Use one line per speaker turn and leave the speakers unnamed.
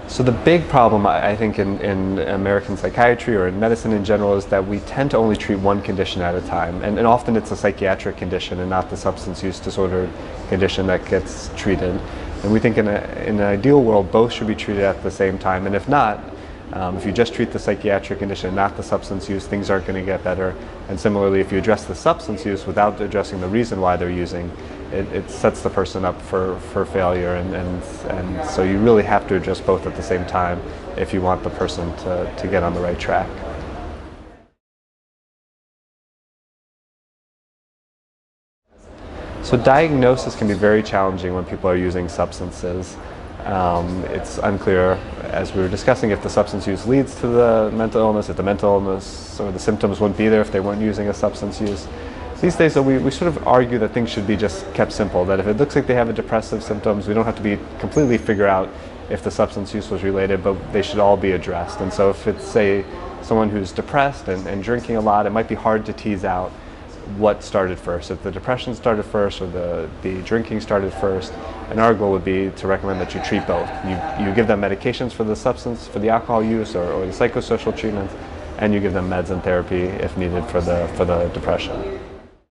So the big problem, I think, in American psychiatry or in medicine in general is that we tend to only treat one condition at a time. And often it's a psychiatric condition and not the substance use disorder condition that gets treated. And we think in an ideal world, both should be treated at the same time. And if not, if you just treat the psychiatric condition, not the substance use, things aren't going to get better. And similarly, if you address the substance use without addressing the reason why they're using, it sets the person up for failure. And so you really have to address both at the same time if you want the person to get on the right track. So diagnosis can be very challenging when people are using substances. It's unclear, as we were discussing, if the substance use leads to the mental illness, if the mental illness or the symptoms wouldn't be there if they weren't using a substance use. These days, we sort of argue that things should be just kept simple, that if it looks like they have a depressive symptoms, we don't have to be completely figure out if the substance use was related, but they should all be addressed. And so if it's, say, someone who's depressed and drinking a lot, it might be hard to tease out what started first, if the depression started first or the drinking started first. And our goal would be to recommend that you treat both. You give them medications for the substance, for the alcohol use or the psychosocial treatments, and you give them meds and therapy if needed for the depression.